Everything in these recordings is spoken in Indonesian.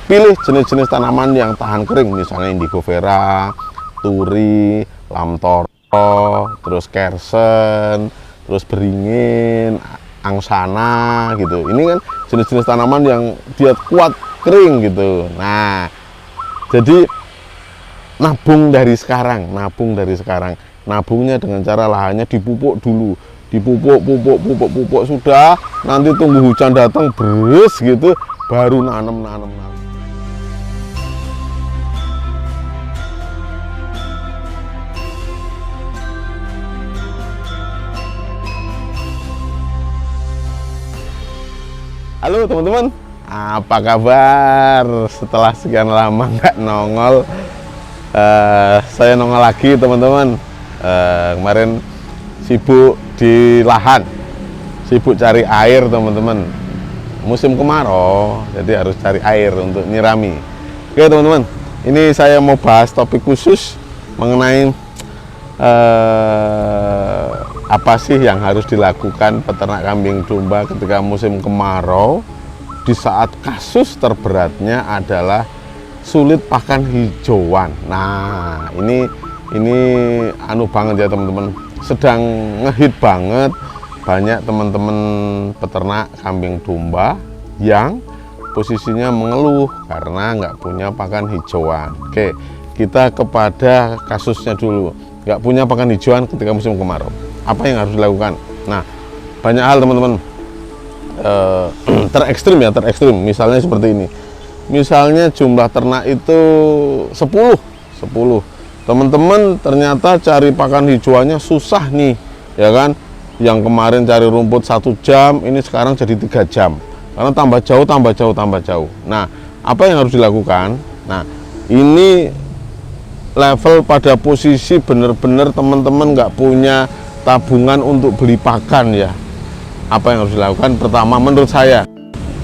pilih jenis-jenis tanaman yang tahan kering, misalnya indigo vera, turi, lamtoro, terus kersen, terus beringin, angsana gitu. Ini kan jenis-jenis tanaman yang dia kuat kering gitu. Nah, jadi nabung dari sekarang. Nabungnya dengan cara lahannya dipupuk dulu. Pupuk sudah, nanti tunggu hujan datang beres gitu, baru nanam. Halo teman-teman, apa kabar? Setelah sekian lama nggak nongol, saya nongol lagi teman-teman. Kemarin sibuk di lahan, sibuk cari air teman-teman. Musim kemarau, jadi harus cari air untuk nyirami. Oke teman-teman, ini saya mau bahas topik khusus mengenai apa sih yang harus dilakukan peternak kambing domba ketika musim kemarau, di saat kasus terberatnya adalah sulit pakan hijauan. Nah, ini anu banget ya teman-teman, sedang ngehit banget. Banyak teman-teman peternak kambing domba yang posisinya mengeluh karena nggak punya pakan hijauan. Oke, kita kepada kasusnya dulu. Nggak punya pakan hijauan ketika musim kemarau, apa yang harus dilakukan? Nah, banyak hal teman-teman. Terekstrim. Misalnya seperti ini. Misalnya jumlah ternak itu 10. Teman-teman ternyata cari pakan hijauannya susah nih, ya kan? Yang kemarin cari rumput 1 jam, ini sekarang jadi 3 jam. Karena tambah jauh. Nah, apa yang harus dilakukan? Nah, ini level pada posisi benar-benar teman-teman nggak punya tabungan untuk beli pakan ya. Apa yang harus dilakukan? Pertama, menurut saya,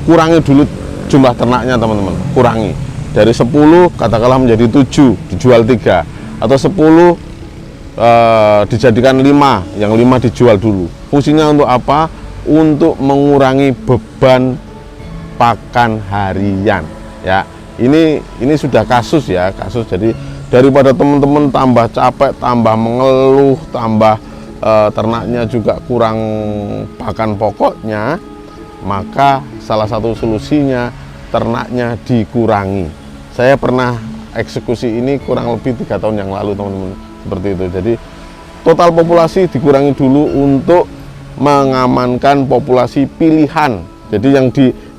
kurangi dulu jumlah ternaknya teman-teman. Kurangi dari 10 katakanlah menjadi 7, dijual 3, atau 10 dijadikan 5, yang 5 dijual dulu. Fungsinya untuk apa? Untuk mengurangi beban pakan harian ya. Ini sudah kasus ya, jadi daripada teman-teman tambah capek, tambah mengeluh, tambah ternaknya juga kurang pakan pokoknya, maka salah satu solusinya ternaknya dikurangi. Saya pernah eksekusi ini kurang lebih 3 tahun yang lalu teman-teman, seperti itu. Jadi total populasi dikurangi dulu untuk mengamankan populasi pilihan. Jadi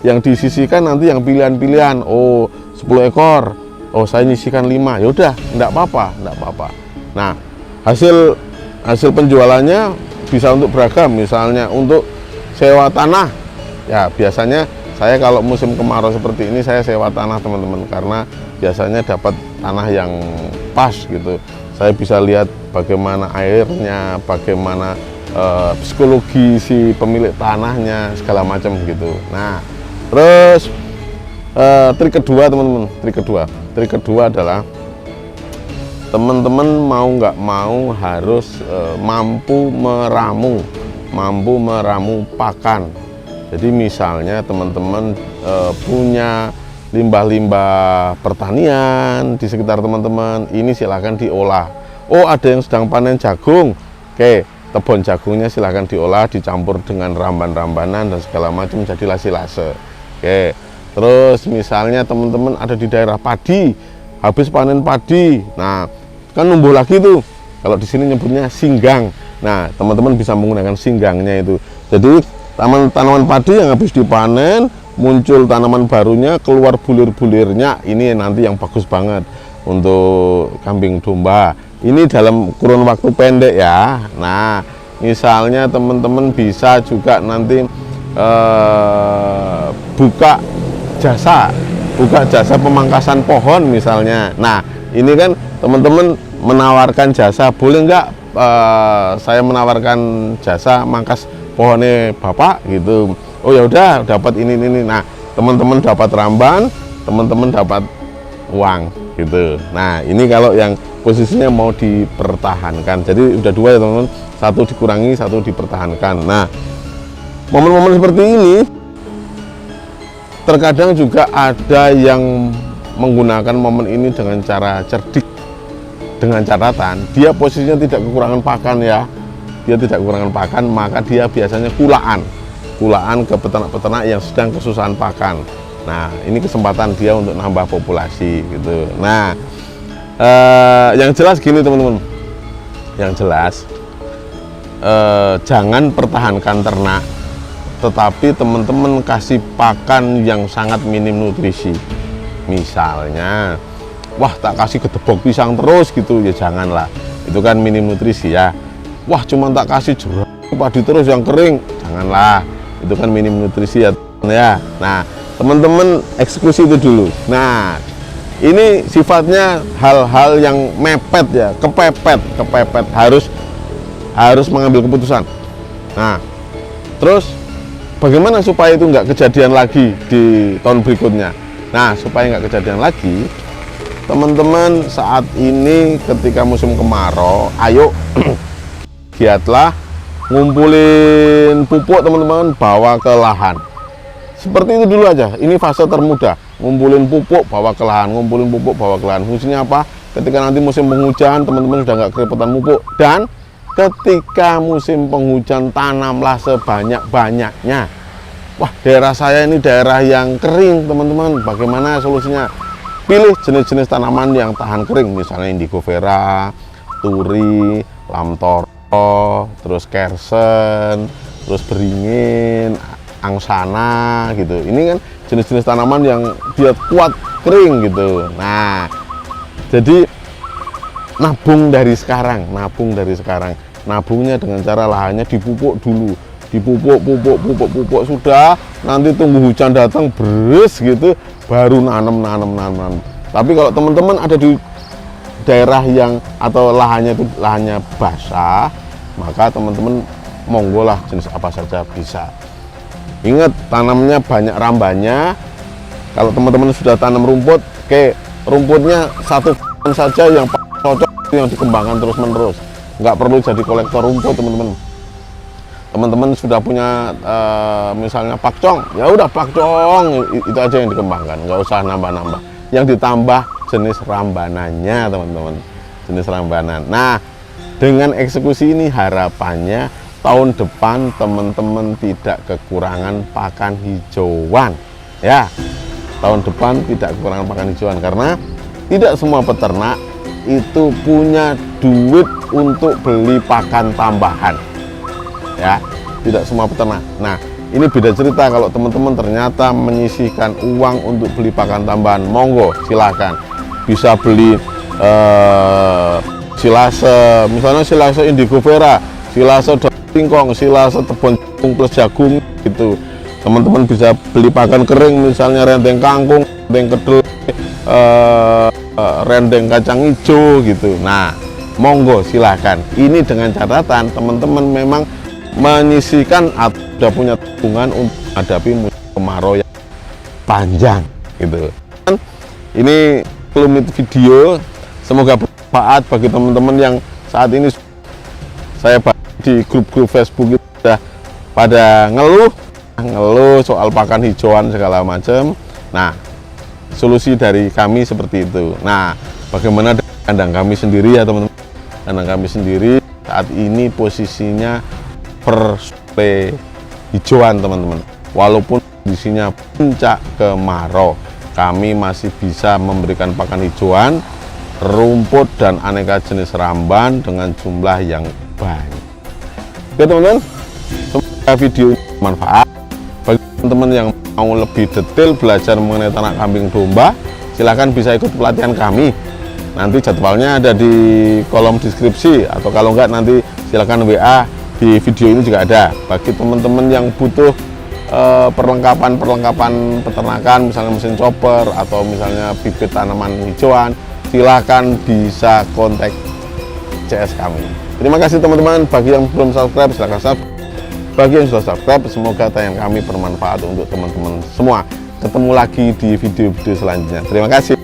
yang disisihkan nanti yang pilihan-pilihan. Oh, 10 ekor. Oh, saya nyisihkan 5. Ya udah, enggak apa-apa. Nah, hasil penjualannya bisa untuk beragam, misalnya untuk sewa tanah. Ya, biasanya saya kalau musim kemarau seperti ini saya sewa tanah teman-teman, karena biasanya dapat tanah yang pas gitu. Saya bisa lihat bagaimana airnya, bagaimana psikologi si pemilik tanahnya, segala macam gitu. Nah, terus trik kedua teman-teman, trik kedua adalah teman-teman mau nggak mau harus mampu meramu pakan. Jadi misalnya teman-teman punya limbah-limbah pertanian di sekitar teman-teman, ini silahkan diolah. Oh, ada yang sedang panen jagung, oke, tebon jagungnya silahkan diolah, dicampur dengan ramban-rambanan dan segala macam jadi lase-lase. Oke, terus misalnya teman-teman ada di daerah padi, habis panen padi, nah kan numbuh lagi tuh, kalau di sini nyebutnya singgang. Nah, teman-teman bisa menggunakan singgangnya itu. Jadi tanaman padi yang habis dipanen, muncul tanaman barunya, keluar bulir-bulirnya, ini nanti yang bagus banget untuk kambing domba. Ini dalam kurun waktu pendek ya. Nah, misalnya teman-teman bisa juga nanti buka jasa pemangkasan pohon misalnya. Nah, ini kan teman-teman menawarkan jasa, boleh nggak saya menawarkan jasa mangkas pohonnya bapak gitu. Oh ya udah, dapat ini. Nah, teman-teman dapat ramban, teman-teman dapat uang gitu. Nah, ini kalau yang posisinya mau dipertahankan. Jadi udah 2 ya teman-teman, 1 dikurangi, 1 dipertahankan. Nah, momen-momen seperti ini Terkadang juga ada yang menggunakan momen ini dengan cara cerdik, dengan catatan dia posisinya tidak kekurangan pakan ya, dia tidak kekurangan pakan, maka dia biasanya kulaan ke peternak-peternak yang sedang kesusahan pakan. Nah, ini kesempatan dia untuk nambah populasi gitu. Nah, yang jelas gini teman-teman, yang jelas jangan pertahankan ternak, tetapi teman-teman kasih pakan yang sangat minim nutrisi. Misalnya, wah tak kasih gedebok pisang terus gitu, ya janganlah, itu kan minim nutrisi ya. Wah cuma tak kasih jeruk padi terus yang kering, janganlah, itu kan minim nutrisi ya. Nah teman-teman eksekusi itu dulu. Nah ini sifatnya hal-hal yang mepet ya, kepepet, harus mengambil keputusan. Nah terus bagaimana supaya itu nggak kejadian lagi di tahun berikutnya? Nah supaya nggak kejadian lagi, teman-teman saat ini ketika musim kemarau, ayo giatlah ngumpulin pupuk teman-teman, bawa ke lahan. Seperti itu dulu aja, ini fase termudah. Ngumpulin pupuk, bawa ke lahan, ngumpulin pupuk, bawa ke lahan. Fungsinya apa? Ketika nanti musim penghujan, teman-teman sudah nggak kerepotan pupuk. Dan ketika musim penghujan, tanamlah sebanyak-banyaknya. Wah, daerah saya ini daerah yang kering teman-teman. Bagaimana solusinya? Pilih jenis-jenis tanaman yang tahan kering, misalnya indigo vera, turi, lamtoro, terus kersen, terus beringin, angsana gitu. Ini kan jenis-jenis tanaman yang dia kuat kering gitu. Nah, jadi nabung dari sekarang. Nabungnya dengan cara lahannya dipupuk dulu. Pupuk sudah, nanti tunggu hujan datang beres gitu, baru nanam. Tapi kalau teman-teman ada di daerah yang atau lahannya itu lahannya basah, maka teman-teman monggo lah jenis apa saja bisa. Ingat tanamnya banyak rambannya. Kalau teman-teman sudah tanam rumput, oke, rumputnya satu saja yang cocok, yang dikembangkan terus-menerus. Nggak perlu jadi kolektor rumput teman-teman. Teman-teman sudah punya misalnya pakcong, ya udah pakcong itu aja yang dikembangkan, nggak usah nambah-nambah. Yang ditambah jenis rambanannya teman-teman, jenis rambanan. Nah dengan eksekusi ini harapannya tahun depan teman-teman tidak kekurangan pakan hijauan ya. Tahun depan tidak kekurangan pakan hijauan, karena tidak semua peternak itu punya duit untuk beli pakan tambahan ya, tidak semua peternak. Nah ini beda cerita kalau teman-teman ternyata menyisihkan uang untuk beli pakan tambahan, monggo silahkan, bisa beli silase, misalnya silase indigo vera, silase singkong, silase tebon plus jagung gitu. Teman-teman bisa beli pakan kering, misalnya rendeng kangkung, rendeng kedel, rendeng kacang hijau gitu. Nah monggo silahkan. Ini dengan catatan teman-teman memang menyisihkan atau sudah punya tabungan untuk menghadapi musim kemarau yang panjang gitu. Ini kelumit video, semoga bermanfaat bagi teman-teman yang saat ini saya bahas di grup-grup Facebook itu sudah pada ngeluh soal pakan hijauan segala macam. Nah solusi dari kami seperti itu. Nah bagaimana dengan kandang kami sendiri ya teman-teman? Kandang kami sendiri saat ini posisinya per hijauan teman-teman. Walaupun kondisinya puncak kemarau, kami masih bisa memberikan pakan hijauan, rumput dan aneka jenis ramban dengan jumlah yang banyak. Oke teman-teman, semoga video ini bermanfaat. Bagi teman-teman yang mau lebih detail belajar mengenai ternak kambing domba, silahkan bisa ikut pelatihan kami. Nanti jadwalnya ada di kolom deskripsi, atau kalau enggak nanti silahkan WA. Di video ini juga ada. Bagi teman-teman yang butuh perlengkapan peternakan, misalnya mesin chopper atau misalnya bibit tanaman hijauan, silahkan bisa kontak CS kami. Terima kasih teman-teman. Bagi yang belum subscribe silahkan subscribe. Bagi yang sudah subscribe, semoga tayang kami bermanfaat untuk teman-teman semua. Ketemu lagi di video-video selanjutnya. Terima kasih.